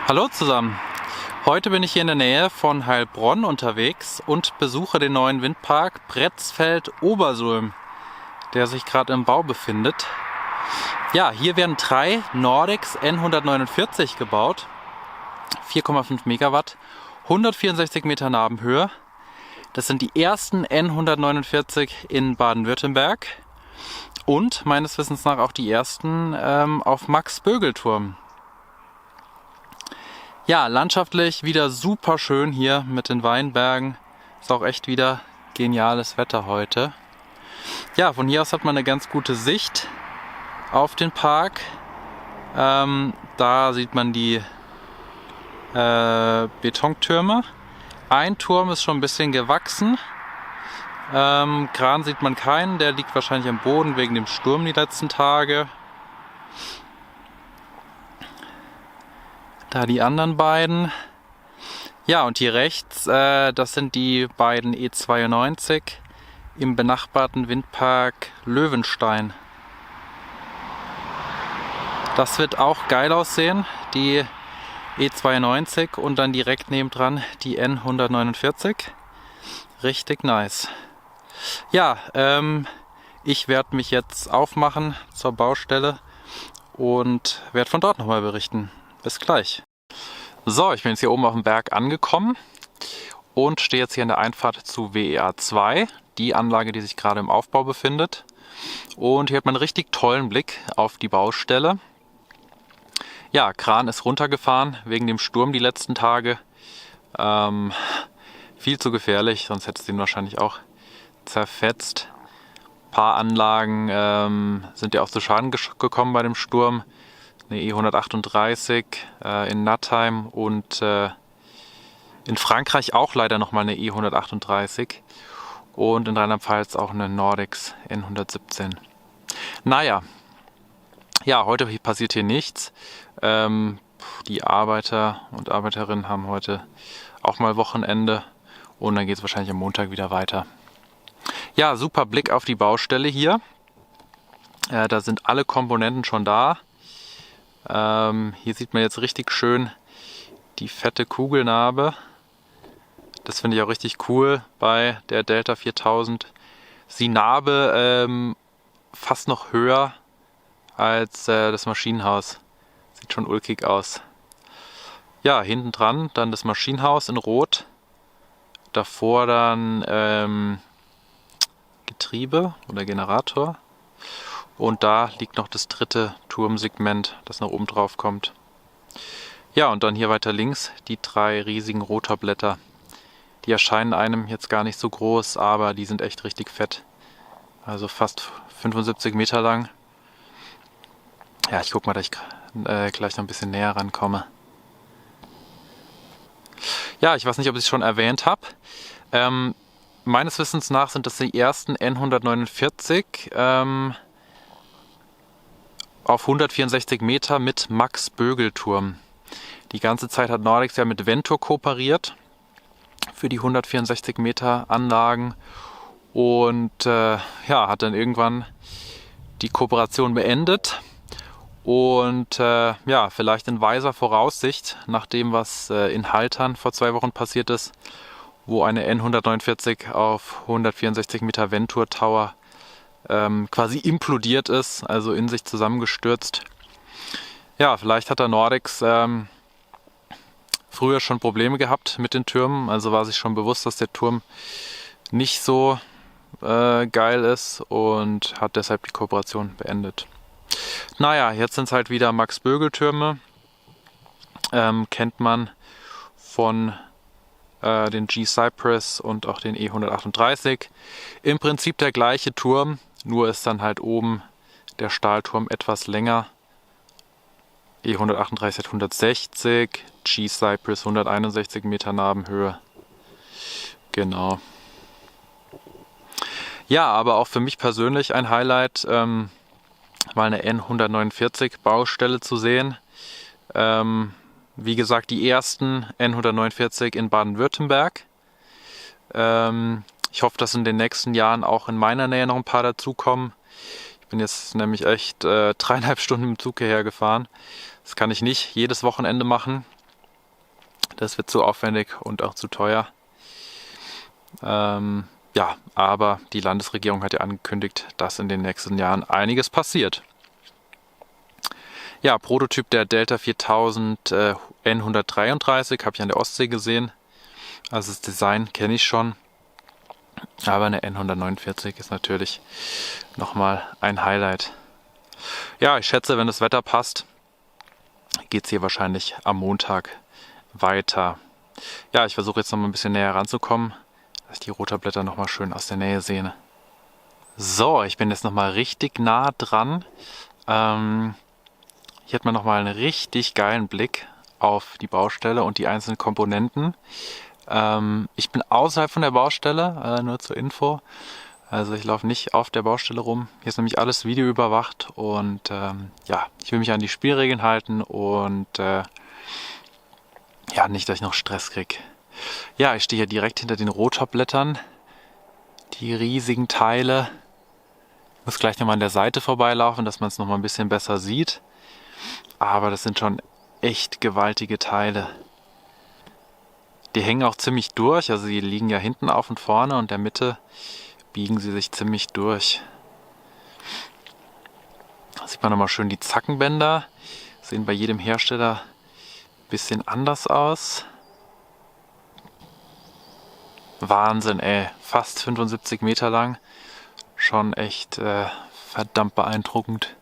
Hallo zusammen! Heute bin ich hier in der Nähe von Heilbronn unterwegs und besuche den neuen Windpark Pretzfeld-Obersulm, der sich gerade im Bau befindet. Ja, hier werden 3 Nordex N149 gebaut, 4,5 Megawatt, 164 Meter Nabenhöhe. Das sind die ersten N149 in Baden-Württemberg und meines Wissens nach auch die ersten auf Max-Bögel-Turm. Ja, landschaftlich wieder super schön hier mit den Weinbergen. Ist auch echt wieder geniales Wetter heute. Ja, von hier aus hat man eine ganz gute Sicht auf den Park. Da sieht man die Betontürme. Ein Turm ist schon ein bisschen gewachsen. Kran sieht man keinen, der liegt wahrscheinlich am Boden wegen dem Sturm die letzten Tage. Da die anderen beiden. Ja, und hier rechts, das sind die beiden E92 im benachbarten Windpark Löwenstein. Das wird auch geil aussehen, die E92 und dann direkt nebendran die N149. Richtig nice. Ja, ich werde mich jetzt aufmachen zur Baustelle und werde von dort nochmal berichten. Bis gleich. So, ich bin jetzt hier oben auf dem Berg angekommen und stehe jetzt hier in der Einfahrt zu WEA 2, die Anlage, die sich gerade im Aufbau befindet. Und hier hat man einen richtig tollen Blick auf die Baustelle. Ja, Kran ist runtergefahren wegen dem Sturm die letzten Tage. Viel zu gefährlich, sonst hätte es den wahrscheinlich auch zerfetzt. Ein paar Anlagen sind ja auch zu Schaden gekommen bei dem Sturm. Eine E138 in Nattheim und in Frankreich auch leider nochmal eine E138 und in Rheinland-Pfalz auch eine Nordex N117. Naja, ja, heute passiert hier nichts. Die Arbeiter und Arbeiterinnen haben heute auch mal Wochenende und dann geht es wahrscheinlich am Montag wieder weiter. Ja, super Blick auf die Baustelle hier. Da sind alle Komponenten schon da. Hier sieht man jetzt richtig schön die fette Kugelnarbe. Das finde ich auch richtig cool bei der Delta 4000. Ist die Narbe fast noch höher als das Maschinenhaus. Sieht schon ulkig aus. Ja, hinten dran dann das Maschinenhaus in Rot. Davor dann Getriebe oder Generator. Und da liegt noch das dritte Turmsegment, das nach oben drauf kommt. Ja, und dann hier weiter links die 3 riesigen Rotorblätter. Die erscheinen einem jetzt gar nicht so groß, aber die sind echt richtig fett. Also fast 75 Meter lang. Ja, ich guck mal, dass ich gleich noch ein bisschen näher rankomme. Ja, ich weiß nicht, ob ich es schon erwähnt habe. Meines Wissens nach sind das die ersten N149 auf 164 Meter mit Max-Bögel-Turm. Die ganze Zeit hat Nordex ja mit Ventur kooperiert für die 164 Meter Anlagen und ja, hat dann irgendwann die Kooperation beendet und ja, vielleicht in weiser Voraussicht nach dem, was in Haltern vor 2 Wochen passiert ist, wo eine N149 auf 164 Meter Ventur Tower quasi implodiert ist, also in sich zusammengestürzt. Ja, vielleicht hat der Nordex früher schon Probleme gehabt mit den Türmen, also war sich schon bewusst, dass der Turm nicht so geil ist und hat deshalb die Kooperation beendet. Naja, jetzt sind es halt wieder Max-Bögel-Türme, kennt man von den G-Cypress und auch den E138. Im Prinzip der gleiche Turm, nur ist dann halt oben der Stahlturm etwas länger. E138 hat 160, G-Cypress 161 Meter Nabenhöhe. Genau. Ja, aber auch für mich persönlich ein Highlight, mal eine N149 Baustelle zu sehen. wie gesagt, die ersten N149 in Baden-Württemberg. Ich hoffe, dass in den nächsten Jahren auch in meiner Nähe noch ein paar dazukommen. Ich bin jetzt nämlich echt 3,5 Stunden im Zug hierher gefahren. Das kann ich nicht jedes Wochenende machen. Das wird zu aufwendig und auch zu teuer. Ja, aber die Landesregierung hat ja angekündigt, dass in den nächsten Jahren einiges passiert. Ja, Prototyp der Delta 4000 N133 habe ich an der Ostsee gesehen. Also das Design kenne ich schon. Aber eine N149 ist natürlich nochmal ein Highlight. Ja, ich schätze, wenn das Wetter passt, geht es hier wahrscheinlich am Montag weiter. Ja, ich versuche jetzt noch mal ein bisschen näher ranzukommen, dass ich die Rotorblätter noch mal schön aus der Nähe sehe. So, ich bin jetzt noch mal richtig nah dran. Hier hat man noch mal einen richtig geilen Blick auf die Baustelle und die einzelnen Komponenten. Ich bin außerhalb von der Baustelle, nur zur Info. Also ich laufe nicht auf der Baustelle rum. Hier ist nämlich alles videoüberwacht und ja, ich will mich an die Spielregeln halten und ja, nicht, dass ich noch Stress kriege. Ja, ich stehe hier direkt hinter den Rotorblättern. Die riesigen Teile. Ich muss gleich nochmal an der Seite vorbeilaufen, dass man es nochmal ein bisschen besser sieht. Aber das sind schon echt gewaltige Teile. Die hängen auch ziemlich durch, also die liegen ja hinten auf und vorne und in der Mitte biegen sie sich ziemlich durch. Da sieht man nochmal schön die Zackenbänder. Sehen bei jedem Hersteller ein bisschen anders aus. Wahnsinn, ey. Fast 75 Meter lang. Schon echt verdammt beeindruckend.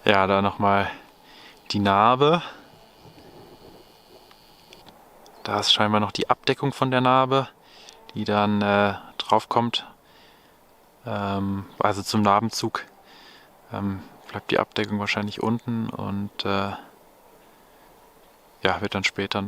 Ja, da nochmal die Narbe. Da ist scheinbar noch die Abdeckung von der Narbe, die dann drauf kommt. Also zum Narbenzug bleibt die Abdeckung wahrscheinlich unten und ja, wird dann später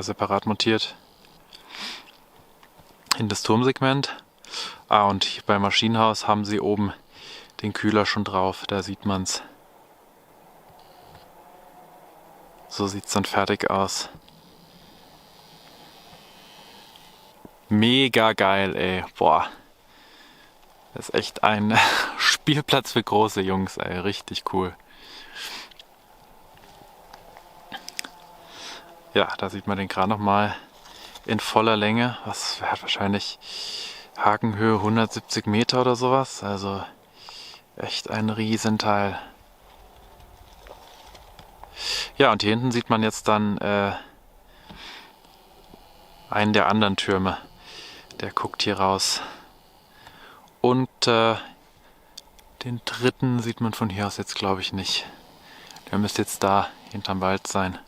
separat montiert in das Turmsegment. Und hier beim Maschinenhaus haben sie oben den Kühler schon drauf, da sieht man es. So sieht es dann fertig aus. Mega geil, ey. Boah. Das ist echt ein Spielplatz für große Jungs, ey. Richtig cool. Ja, da sieht man den Kran nochmal in voller Länge. Was hat wahrscheinlich Hakenhöhe 170 Meter oder sowas. Also echt ein Riesenteil. Ja, und hier hinten sieht man jetzt dann einen der anderen Türme. Der guckt hier raus. Und den dritten sieht man von hier aus jetzt, glaube ich, nicht. Der müsste jetzt da hinterm Wald sein.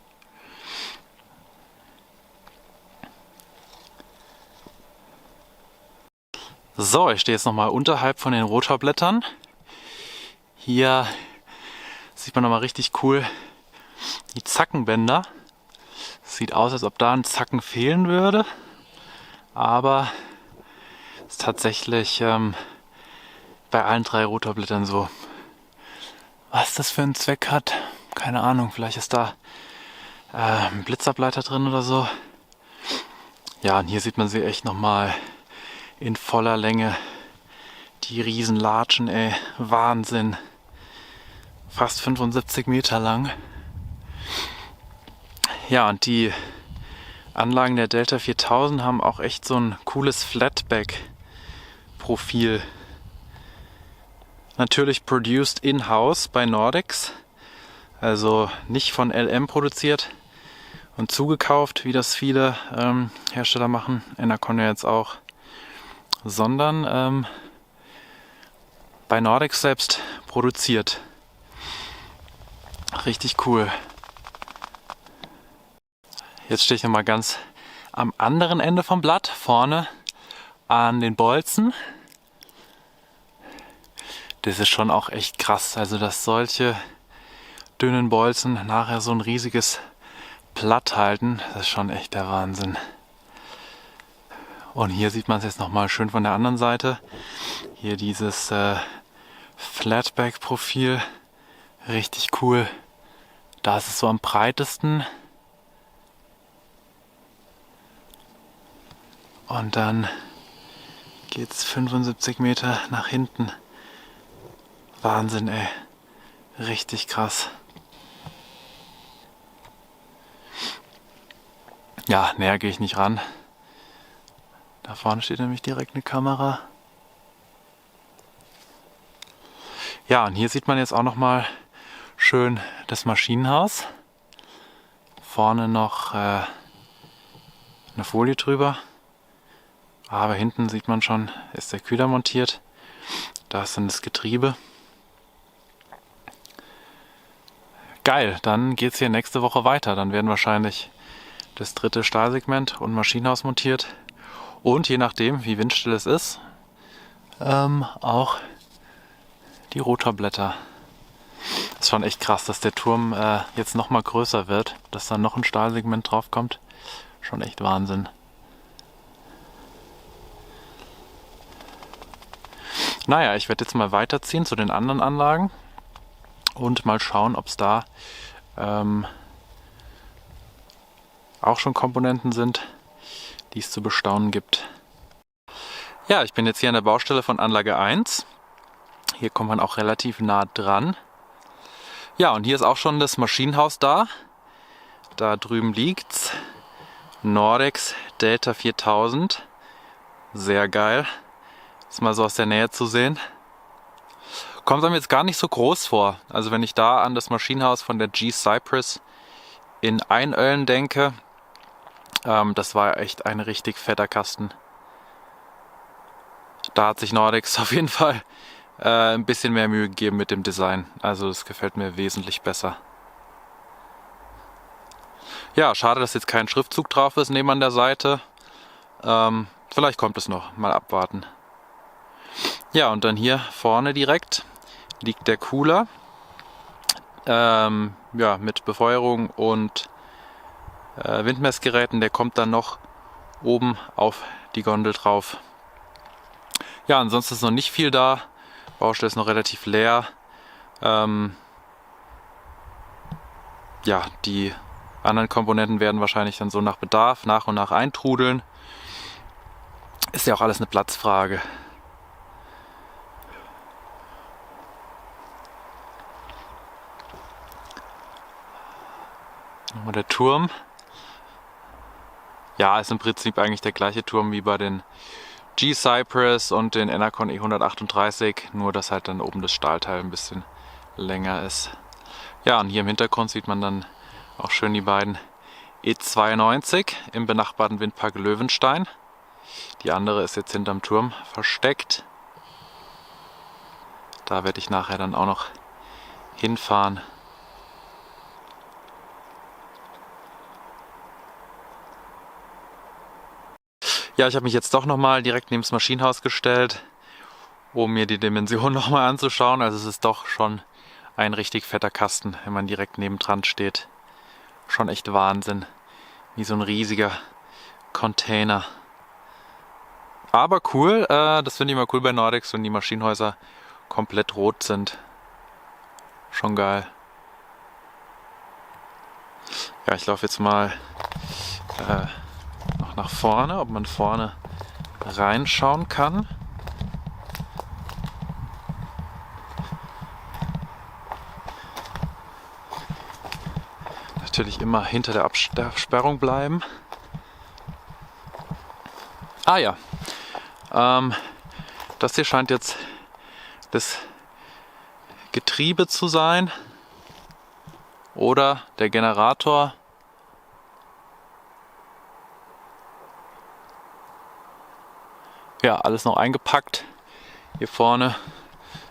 So, ich stehe jetzt nochmal unterhalb von den Rotorblättern. Hier sieht man nochmal richtig cool die Zackenbänder. Sieht aus, als ob da ein Zacken fehlen würde. Aber ist tatsächlich bei allen 3 Rotorblättern so. Was das für einen Zweck hat, keine Ahnung. Vielleicht ist da ein Blitzableiter drin oder so. Ja, und hier sieht man sie echt nochmal in voller Länge. Die Riesenlatschen, ey. Wahnsinn. Fast 75 Meter lang. Ja, und die Anlagen der Delta 4000 haben auch echt so ein cooles Flatback-Profil. Natürlich produced in-house bei Nordex. Also nicht von LM produziert und zugekauft, wie das viele Hersteller machen. Enercon ja jetzt auch. Sondern bei Nordex selbst produziert. Richtig cool. Jetzt stehe ich nochmal ganz am anderen Ende vom Blatt, vorne an den Bolzen. Das ist schon auch echt krass, also dass solche dünnen Bolzen nachher so ein riesiges Blatt halten, das ist schon echt der Wahnsinn. Und hier sieht man es jetzt nochmal schön von der anderen Seite. Hier dieses Flatback-Profil. Richtig cool. Da ist es so am breitesten. Und dann geht es 75 Meter nach hinten. Wahnsinn, ey. Richtig krass. Ja, näher gehe ich nicht ran. Da vorne steht nämlich direkt eine Kamera. Ja, und hier sieht man jetzt auch noch mal schön das Maschinenhaus. Vorne noch eine Folie drüber. Aber hinten sieht man schon, ist der Kühler montiert. Da ist dann das Getriebe. Geil, dann geht es hier nächste Woche weiter. Dann werden wahrscheinlich das dritte Stahlsegment und Maschinenhaus montiert. Und je nachdem, wie windstill es ist, auch die Rotorblätter. Ist schon echt krass, dass der Turm jetzt noch mal größer wird, dass da noch ein Stahlsegment drauf kommt. Schon echt Wahnsinn. Naja, ich werde jetzt mal weiterziehen zu den anderen Anlagen und mal schauen, ob es da auch schon Komponenten sind, die es zu bestaunen gibt. Ja, ich bin jetzt hier an der Baustelle von Anlage 1. Hier kommt man auch relativ nah dran. Ja, und hier ist auch schon das Maschinenhaus da. Da drüben liegt's. Nordex Delta 4000. Sehr geil. Das mal so aus der Nähe zu sehen. Kommt einem jetzt gar nicht so groß vor. Also wenn ich da an das Maschinenhaus von der G-Cypress in Einölen denke, das war echt ein richtig fetter Kasten. Da hat sich Nordex auf jeden Fall ein bisschen mehr Mühe gegeben mit dem Design. Also das gefällt mir wesentlich besser. Ja, schade, dass jetzt kein Schriftzug drauf ist neben an der Seite. Vielleicht kommt es noch. Mal abwarten. Ja, und dann hier vorne direkt liegt der Cooler. Ja, mit Befeuerung und Windmessgeräten. Der kommt dann noch oben auf die Gondel drauf. Ja, ansonsten ist noch nicht viel da. Baustelle ist noch relativ leer. Ja, die anderen Komponenten werden wahrscheinlich dann so nach Bedarf nach und nach eintrudeln. Ist ja auch alles eine Platzfrage. Nochmal der Turm. Ja, ist im Prinzip eigentlich der gleiche Turm wie bei den G-Cypress und den Enercon E138, nur dass halt dann oben das Stahlteil ein bisschen länger ist. Ja, und hier im Hintergrund sieht man dann auch schön die beiden E92 im benachbarten Windpark Löwenstein. Die andere ist jetzt hinterm Turm versteckt. Da werde ich nachher dann auch noch hinfahren. Ja, ich habe mich jetzt doch nochmal direkt neben das Maschinenhaus gestellt, um mir die Dimension nochmal anzuschauen. Also es ist doch schon ein richtig fetter Kasten, wenn man direkt nebendran steht. Schon echt Wahnsinn. Wie so ein riesiger Container. Aber cool, das finde ich mal cool bei Nordex, wenn die Maschinenhäuser komplett rot sind. Schon geil. Ja, ich laufe jetzt mal noch nach vorne, ob man vorne reinschauen kann. Natürlich immer hinter der Absperrung bleiben. Ah ja, das hier scheint jetzt das Getriebe zu sein oder der Generator. Ja, alles noch eingepackt. Hier vorne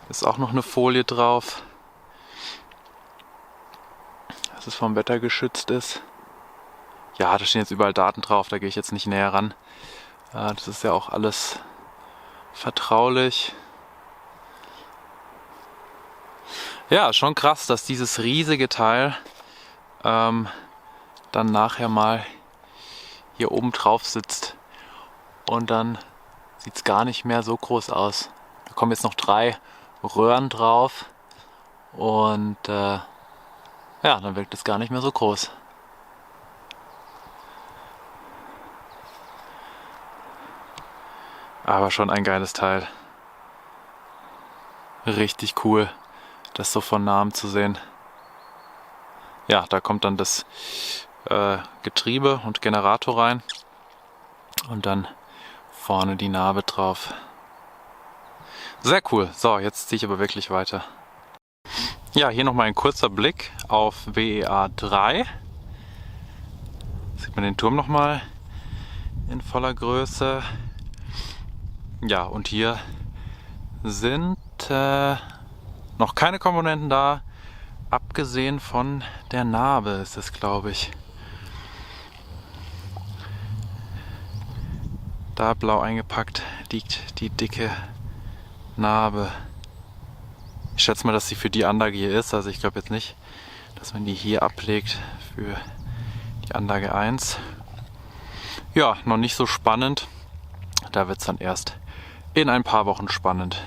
ist auch noch eine Folie drauf, dass es vom Wetter geschützt ist. Ja, da stehen jetzt überall Daten drauf, da gehe ich jetzt nicht näher ran. Das ist ja auch alles vertraulich. Ja, schon krass, dass dieses riesige Teil dann nachher mal hier oben drauf sitzt. Und dann sieht es gar nicht mehr so groß aus. Da kommen jetzt noch 3 Röhren drauf Und ja, dann wirkt es gar nicht mehr so groß. Aber schon ein geiles Teil. Richtig cool, das so von nahem zu sehen. Ja, da kommt dann das Getriebe und Generator rein und dann vorne die Narbe drauf. Sehr cool. So, jetzt ziehe ich aber wirklich weiter. Ja, hier nochmal ein kurzer Blick auf WEA 3. Sieht man den Turm nochmal in voller Größe. Ja, und hier sind noch keine Komponenten da, abgesehen von der Narbe ist es, glaube ich. Da blau eingepackt liegt die dicke Narbe. Ich schätze mal, dass sie für die Anlage hier ist, also ich glaube jetzt nicht, dass man die hier ablegt für die Anlage 1. Ja, noch nicht so spannend. Da wird es dann erst in ein paar Wochen spannend.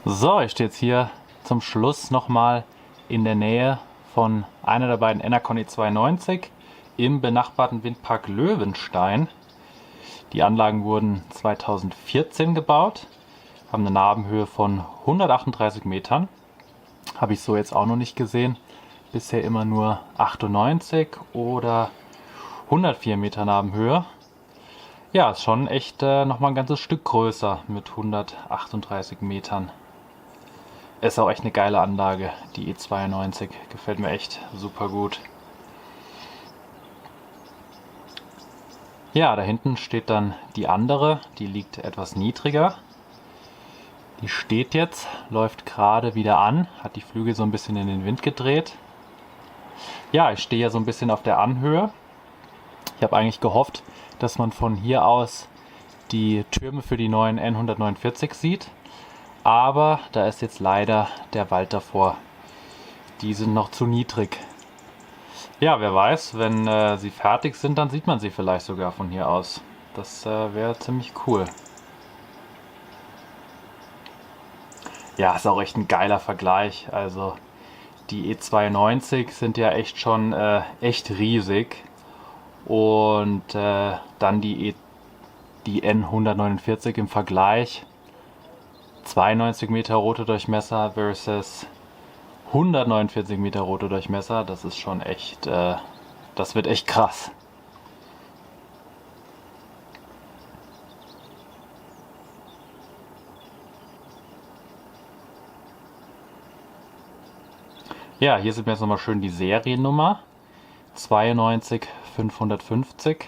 So, ich stehe jetzt hier zum Schluss nochmal in der Nähe von einer der beiden Enercon E92 im benachbarten Windpark Löwenstein. Die Anlagen wurden 2014 gebaut, haben eine Nabenhöhe von 138 Metern. Habe ich so jetzt auch noch nicht gesehen. Bisher immer nur 98 oder 104 Meter Nabenhöhe. Ja, ist schon echt nochmal ein ganzes Stück größer mit 138 Metern. Ist auch echt eine geile Anlage, die E92. Gefällt mir echt super gut. Ja, da hinten steht dann die andere, die liegt etwas niedriger. Die steht jetzt, läuft gerade wieder an, hat die Flügel so ein bisschen in den Wind gedreht. Ja, ich stehe ja so ein bisschen auf der Anhöhe. Ich habe eigentlich gehofft, dass man von hier aus die Türme für die neuen N149 sieht. Aber da ist jetzt leider der Wald davor. Die sind noch zu niedrig. Ja, wer weiß, wenn sie fertig sind, dann sieht man sie vielleicht sogar von hier aus. Das wäre ziemlich cool. Ja, ist auch echt ein geiler Vergleich. Also die E92 sind ja echt schon echt riesig. Und dann die N149 im Vergleich. 92 Meter rote Durchmesser versus 149 Meter rote Durchmesser. Das ist schon echt, das wird echt krass. Ja, hier sieht man jetzt nochmal schön die Seriennummer 92550.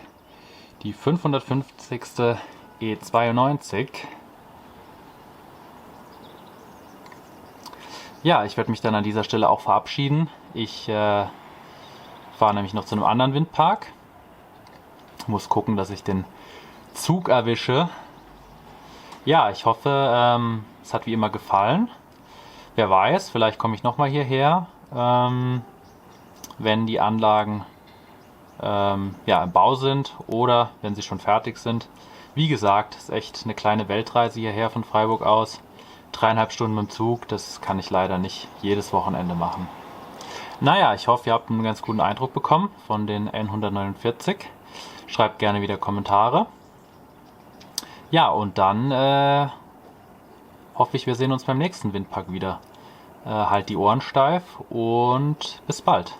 Die 550. E92. Ja, ich werde mich dann an dieser Stelle auch verabschieden. Ich fahre nämlich noch zu einem anderen Windpark. Muss gucken, dass ich den Zug erwische. Ja, ich hoffe, es hat wie immer gefallen. Wer weiß, vielleicht komme ich nochmal hierher, wenn die Anlagen ja, im Bau sind oder wenn sie schon fertig sind. Wie gesagt, ist echt eine kleine Weltreise hierher von Freiburg aus. 3,5 Stunden mit dem Zug, das kann ich leider nicht jedes Wochenende machen. Naja, ich hoffe, ihr habt einen ganz guten Eindruck bekommen von den N149. Schreibt gerne wieder Kommentare. Ja, und dann hoffe ich, wir sehen uns beim nächsten Windpark wieder. Halt die Ohren steif und bis bald.